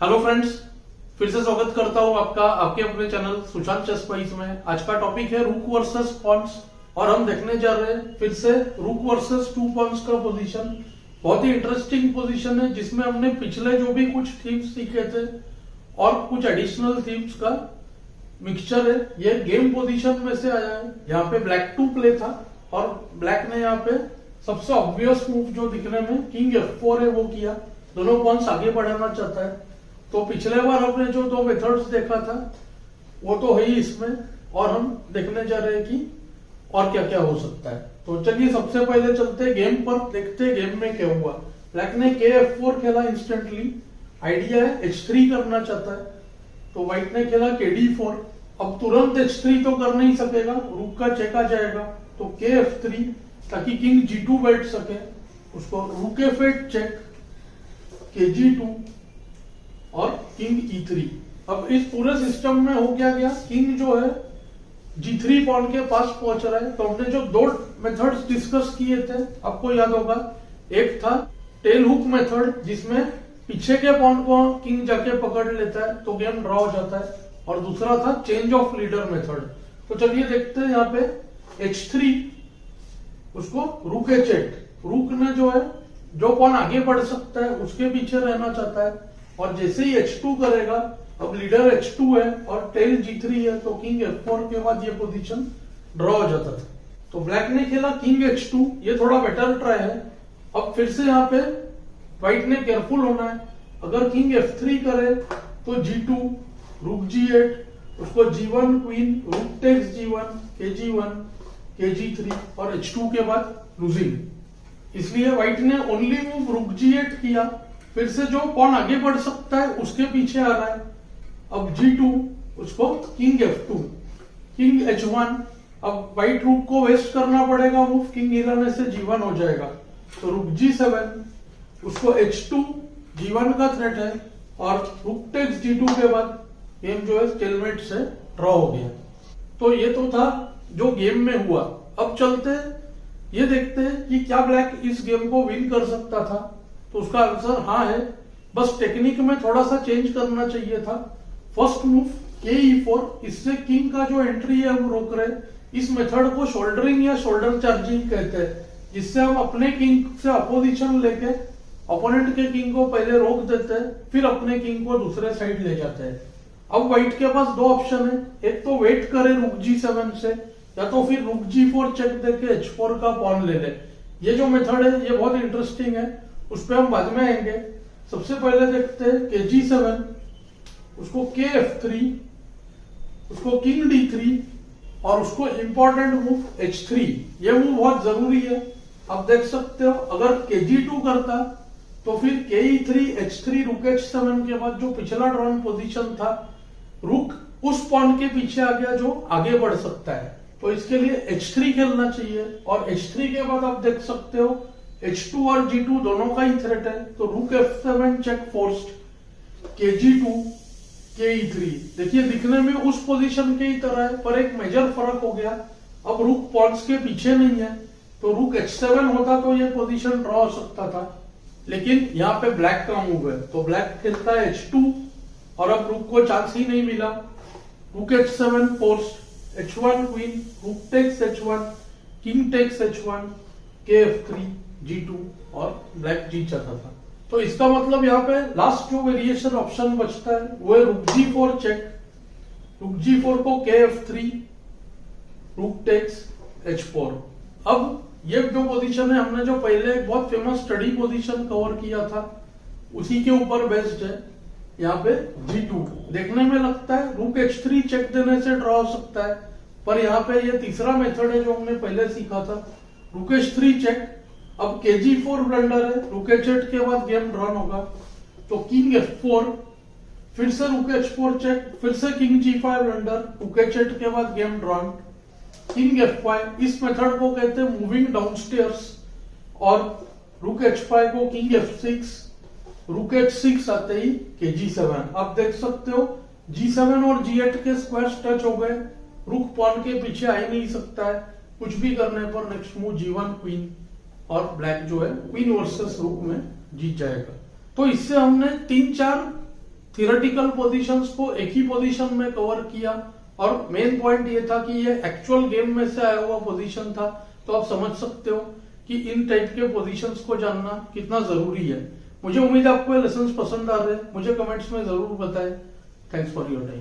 Hello friends, फिर से स्वागत करता हूं आपका आपके अपने चैनल सुशांत चेस स्पाइस में। आज का टॉपिक है रूक वर्सेस पॉन्स और हम देखने जा रहे हैं फिर से रूक वर्सेस टू पॉन्स का पोजीशन। बहुत ही इंटरेस्टिंग पोजीशन है जिसमें हमने पिछले जो भी कुछ थीम्स सीखे थे और कुछ एडिशनल थीम्स का मिक्सचर है। ये गेम पोजीशन में से आया है। यहाँ पे ब्लैक टू प्ले था और ब्लैक ने यहाँ पे सबसे ऑब्वियस मूव जो दिखने में किंग F4 है वो किया। दोनों पॉन्स आगे बढ़ाना चाहता है। तो पिछले बार हमने जो दो मेथड्स देखा था वो तो है ही इसमें, और हम देखने जा रहे हैं कि और क्या क्या हो सकता है। तो चलिए सबसे पहले चलते हैं गेम पर, देखते हैं गेम में क्या हुआ। ब्लैक ने F4 खेला इंस्टेंटली। आइडिया है H3 करना चाहता है, तो व्हाइट ने खेला KD4। अब तुरंत H3 तो कर नहीं सकेगा, रूक का चेक आ जाएगा, तो F3 ताकि किंग G2 बैठ सके। उसको रूक F8 चेक, KG2 और किंग E3। अब इस पूरे सिस्टम में हो गया, किंग जो है G3 पॉन के पास पहुंच रहा है। तो हमने जो दो मेथड्स डिस्कस किए थे आपको याद होगा, एक था टेल हुक मेथड जिसमें पीछे के पॉन को किंग जाके पकड़ लेता है तो गेम ड्रॉ हो जाता है, और दूसरा था चेंज ऑफ लीडर मेथड। तो चलिए देखते हैं यहाँ पे H3, उसको रूक H8। रूक ने जो है जो पॉन आगे बढ़ सकता है उसके पीछे रहना चाहता है, और जैसे ही H2 करेगा, अब लीडर H2 है और टेल G3 है, तो किंग F4 के बाद ये पोजीशन ड्रॉ हो जाता था। तो ब्लैक ने खेला किंग H2, ये थोड़ा बेटर ट्राई है। अब फिर से यहाँ पे व्हाइट ने केयरफुल होना है। अगर किंग F3 करे तो G2, रूक G8, उसको G1 queen, rook takes G1, KG1, KG3 और H2 के बाद लूजिंग। इसलिए व्हाइट ने ओनली मूव रूक G8 किया। फिर से जो पॉन आगे बढ़ सकता है उसके पीछे आ रहा है। अब G2, उसको किंग F2, किंग H1। अब व्हाइट रूक को वेस्ट करना पड़ेगा, मूव किंग हिलाने से G1 हो जाएगा, तो रूक G7, उसको H2, G1 का थ्रेट है, और रूक टेक्स G2 के बाद गेम जो है स्टेलमेट से ड्रॉ हो गया। तो ये तो था जो गेम में हुआ। अब चलते ये देखते हैं कि क्या ब्लैक इस गेम को विन कर सकता था। तो उसका आंसर हाँ है, बस टेक्निक में थोड़ा सा चेंज करना चाहिए था। फर्स्ट मूव KE4, इससे किंग का जो एंट्री है हम रोक रहे। इस मेथड को शोल्डरिंग या शोल्डर चार्जिंग कहते हैं, जिससे हम अपने किंग से अपोजिशन लेके ओपोनेंट के किंग को पहले रोक देते हैं, फिर अपने किंग को दूसरे साइड ले जाते हैं। अब व्हाइट के पास दो ऑप्शन है, एक तो वेट करे रूक G7 से, या तो फिर रूक G4 चेक देके H4 का पॉन ले ले। ये जो मेथड है ये बहुत इंटरेस्टिंग है, उस पर हम बाद में आएंगे। सबसे पहले देखते हैं KG7, उसको KF3, उसको किंग D3 और उसको इंपॉर्टेंट मूव H3। ये मूव बहुत जरूरी है। आप देख सकते हो अगर KG2 करता तो फिर KE3 H3 रूक H7 के बाद जो पिछला ड्रॉन पोजीशन था, रूक उस पॉन के पीछे आ गया जो आगे बढ़ सकता है, तो इसके लिए H3 खेलना चाहिए। और H3 के बाद आप देख सकते हो H2 और G2 दोनों का ही थ्रेट है, तो रूक F7 check forced, KG2, KE3। देखिए दिखने में उस पोजीशन के ही तरह है, पर एक मेजर फर्क हो गया। अब रूक पॉन्स के पीछे नहीं है, तो रूक H7 होता तो ये पोजीशन ड्रॉ हो सकता था, लेकिन यहाँ पे ब्लैक का मूव है, तो ब्लैक खेलता है H2 और अब रूक को चांस ही नहीं मिला। Rook H7 forced, H1 queen, rook takes H1, king takes H1, KF3, G2 और ब्लैक जीत जाता था। तो इसका मतलब यहाँ पे लास्ट जो वेरिएशन ऑप्शन बचता है वो है रूक G4 चेक। रूक G4 को KF3, रूक टेक्स H4। अब ये जो पोजीशन है हमने जो पहले एक बहुत फेमस स्टडी पोजीशन कवर किया था उसी के ऊपर बेस्ड है। यहाँ पे G2 देखने में लगता है रूक H3 चेक देने से ड्रॉ हो सकता है, पर यहाँ पे ये तीसरा मेथड है जो हमने पहले सीखा था, रूक H3 चेक। अब KG4 ब्लंडर है, रूक H8 के बाद गेम ड्रॉन होगा, तो किंग F4, फिर से रूक H4 चेक, फिर से किंग G5 ब्लंडर, रूक H8 के बाद गेम ड्रॉन, किंग F5। इस मेथड को कहते हैं मूविंग डाउनस्टेयर्स। और रूक H5 को किंग F6, रूक H6 आते ही KG7। आप देख सकते हो G7 और G8 के स्क्वायर्स टच हो गए, रूक पॉन के पीछे आ ही नहीं सकता है कुछ भी करने पर। नेक्स्ट मूव G1 क्वीन, और ब्लैक जो है क्वीन वर्सेस रूक में जीत जाएगा। तो इससे हमने 3-4 थियोरेटिकल पोजीशंस को एक ही पोजीशन में कवर किया और मेन पॉइंट ये था कि ये एक्चुअल गेम में से आया हुआ पोजीशन था। तो आप समझ सकते हो कि इन टाइप के पोजीशंस को जानना कितना जरूरी है। मुझे उम्मीद है आपको ये लेसन्स पसंद आ रहे हैं। मुझे कमेंट्स में जरूर बताएं। Thanks for your time.